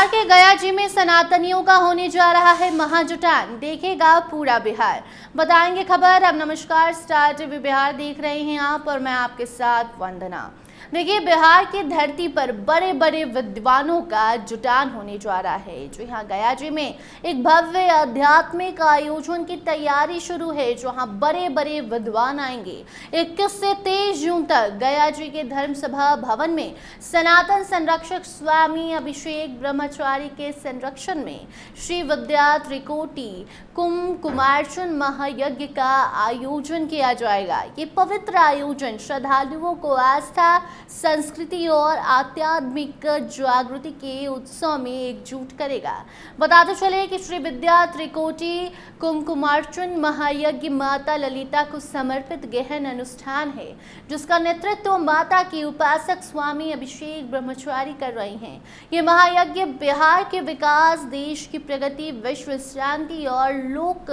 बिहार के गया जी में सनातनियों का होने जा रहा है महाजुटान, देखेगा पूरा बिहार। बताएंगे खबर। अब नमस्कार, स्टार टीवी बिहार देख रहे हैं आप और मैं आपके साथ वंदना। देखिए, बिहार की धरती पर बड़े बड़े विद्वानों का जुटान होने जा रहा है। जो यहाँ गया जी में एक भव्य आध्यात्मिक आयोजन की तैयारी शुरू है, जहाँ बड़े बड़े विद्वान आएंगे। 21 से 23 जून तक गया जी के धर्मसभा भवन में सनातन संरक्षक स्वामी अभिषेक ब्रह्मचारी के संरक्षण में श्री विद्या त्रिकोटि कुमार्चन महायज्ञ का आयोजन किया जाएगा। ये पवित्र आयोजन श्रद्धालुओं को आस्था, संस्कृति और आध्यात्मिक जागृति के उत्सव में एकजुट करेगा। बताते चले कि श्री विद्या त्रिकोटि कुमार्चन महायज्ञ माता ललिता को समर्पित गहन अनुष्ठान है, जिसका नेतृत्व माता की उपासक स्वामी अभिषेक ब्रह्मचारी कर रहे हैं। ये महायज्ञ बिहार के विकास, देश की प्रगति, विश्व शांति और लोक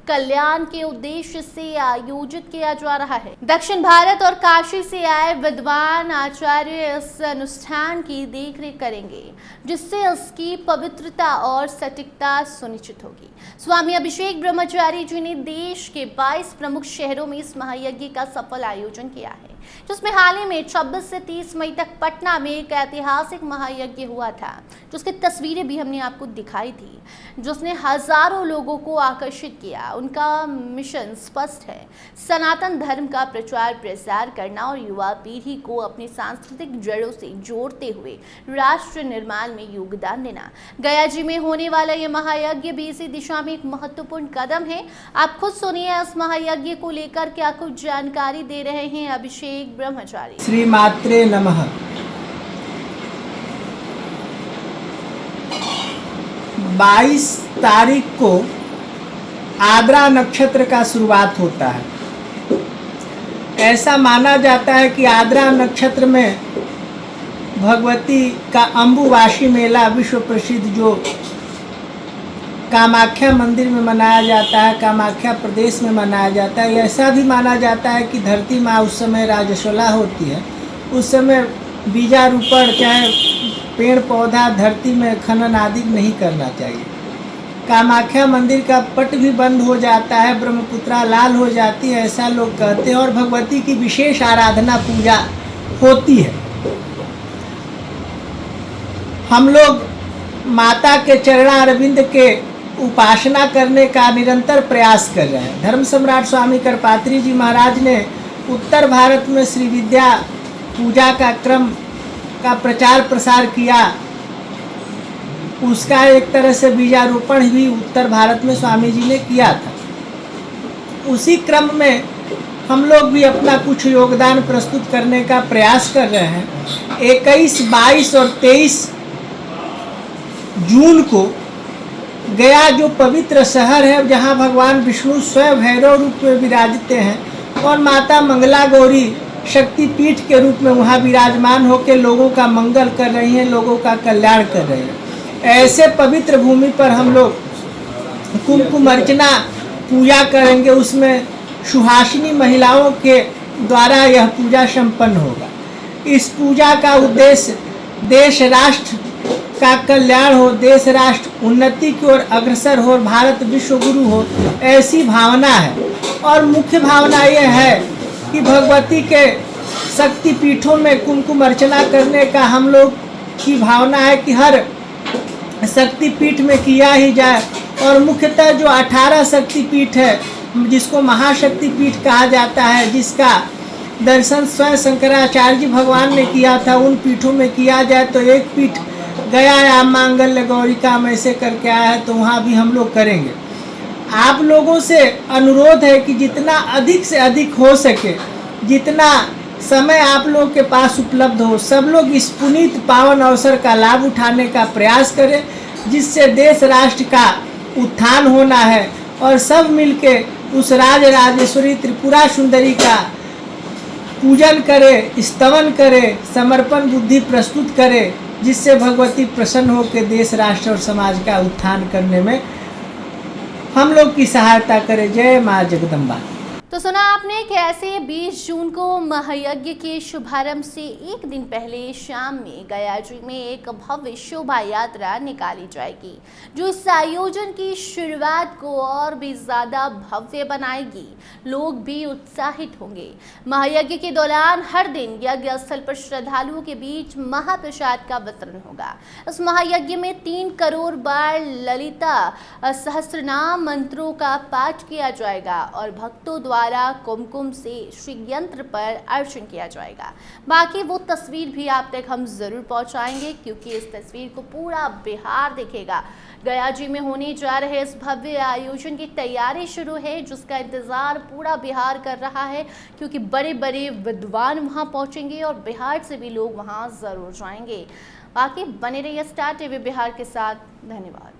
कल्याण के उद्देश्य से आयोजित किया जा रहा है। दक्षिण भारत और काशी से आए विद्वान आचार्य इस अनुष्ठान की देखरेख करेंगे, जिससे इसकी पवित्रता और सटीकता सुनिश्चित होगी। स्वामी अभिषेक ब्रह्मचारी जी ने देश के 22 प्रमुख शहरों में इस महायज्ञ का सफल आयोजन किया है, जिसमें हाल ही में 26 से 30 मई तक पटना में एक ऐतिहासिक महायज्ञ हुआ था, जिसकी तस्वीरें भी हमने आपको दिखाई थी, जिसने हजारों लोगों को आकर्षित किया। उनका मिशन स्पष्ट है, सनातन धर्म का प्रचार प्रसार करना और युवा पीढ़ी को अपनी सांस्कृतिक जड़ों से जोड़ते हुए राष्ट्र निर्माण में योगदान देना। गया जी में होने वाला ये महायज्ञ भी इसी दिशा में एक महत्वपूर्ण कदम है। आप खुद सुनिए इस महायज्ञ को लेकर क्या कुछ जानकारी दे रहे हैं अभिषेक ब्रह्मचारी। श्री मात्रे नमः। 22 तारीख को आद्रा नक्षत्र का शुरुआत होता है। ऐसा माना जाता है कि आद्रा नक्षत्र में भगवती का अम्बुवासी मेला विश्व प्रसिद्ध जो कामाख्या मंदिर में मनाया जाता है, कामाख्या प्रदेश में मनाया जाता है। ऐसा भी माना जाता है कि धरती माँ उस समय राजस्वला होती है, उस समय बीजारोपण चाहे पेड़ पौधा धरती में खनन आदि नहीं करना चाहिए। कामाख्या मंदिर का पट भी बंद हो जाता है, ब्रह्मपुत्रा लाल हो जाती है, ऐसा लोग कहते हैं। और भगवती की विशेष आराधना पूजा होती है। हम लोग माता के चरणारविंद के उपासना करने का निरंतर प्रयास कर रहे हैं। धर्म सम्राट स्वामी करपात्री जी महाराज ने उत्तर भारत में श्री विद्या पूजा का क्रम का प्रचार प्रसार किया। उसका एक तरह से बीजारोपण भी उत्तर भारत में स्वामी जी ने किया था। उसी क्रम में हम लोग भी अपना कुछ योगदान प्रस्तुत करने का प्रयास कर रहे हैं। 21, 22 और 23 जून को गया जो पवित्र शहर है, जहाँ भगवान विष्णु स्वयं भैरव रूप में विराजते हैं और माता मंगला गौरी शक्तिपीठ के रूप में वहाँ विराजमान होकर लोगों का मंगल कर रही हैं, लोगों का कल्याण कर रही हैं। ऐसे पवित्र भूमि पर हम लोग कुमकुम अर्चना पूजा करेंगे। उसमें सुहासिनी महिलाओं के द्वारा यह पूजा संपन्न होगा। इस पूजा का उद्देश्य देश राष्ट्र का कल्याण हो, देश राष्ट्र उन्नति की ओर अग्रसर हो, भारत विश्व गुरु हो, ऐसी भावना है। और मुख्य भावना यह है कि भगवती के शक्तिपीठों में कुमकुम अर्चना करने का हम लोग की भावना है कि हर शक्तिपीठ में किया ही जाए। और मुख्यतः जो 18 शक्तिपीठ है, जिसको महाशक्तिपीठ कहा जाता है, जिसका दर्शन स्वयं शंकराचार्य जी भगवान ने किया था, उन पीठों में किया जाए। तो एक पीठ गया या मांगल्य गौरिका में से करके आया है, तो वहाँ भी हम लोग करेंगे। आप लोगों से अनुरोध है कि जितना अधिक से अधिक हो सके, जितना समय आप लोग के पास उपलब्ध हो, सब लोग इस पुनीत पावन अवसर का लाभ उठाने का प्रयास करें, जिससे देश राष्ट्र का उत्थान होना है। और सब मिलके उस राज राजेश्वरी त्रिपुरा सुंदरी का पूजन करे, स्तवन करे, समर्पण बुद्धि प्रस्तुत करे, जिससे भगवती प्रसन्न होकर देश राष्ट्र और समाज का उत्थान करने में हम लोग की सहायता करे। जय माँ जगदम्बा। तो सुना आपने कि ऐसे 20 जून को महायज्ञ के शुभारंभ से एक दिन पहले शाम में गया जी में एक भव्य शोभा यात्रा निकाली जाएगी, जो इस आयोजन की शुरुआत को और भी ज्यादा भव्य बनाएगी। लोग भी उत्साहित होंगे। महायज्ञ के दौरान हर दिन यज्ञ स्थल पर श्रद्धालुओं के बीच महाप्रसाद का वितरण होगा। इस महायज्ञ में 3 करोड़ बार ललिता सहस्रनाम मंत्रों का पाठ किया जाएगा और भक्तों द्वारा कुमकुम से श्री यंत्र पर अर्चन किया जाएगा। बाकी वो तस्वीर भी आप तक हम जरूर पहुंचाएंगे, क्योंकि इस तस्वीर को पूरा बिहार देखेगा। गया जी में होने जा रहे इस भव्य आयोजन की तैयारी शुरू है, जिसका इंतजार पूरा बिहार कर रहा है, क्योंकि बड़े बड़े विद्वान वहां पहुंचेंगे और बिहार से भी लोग वहां जरूर जाएंगे। बाकी बने रहिए स्टार टीवी बिहार के साथ। धन्यवाद।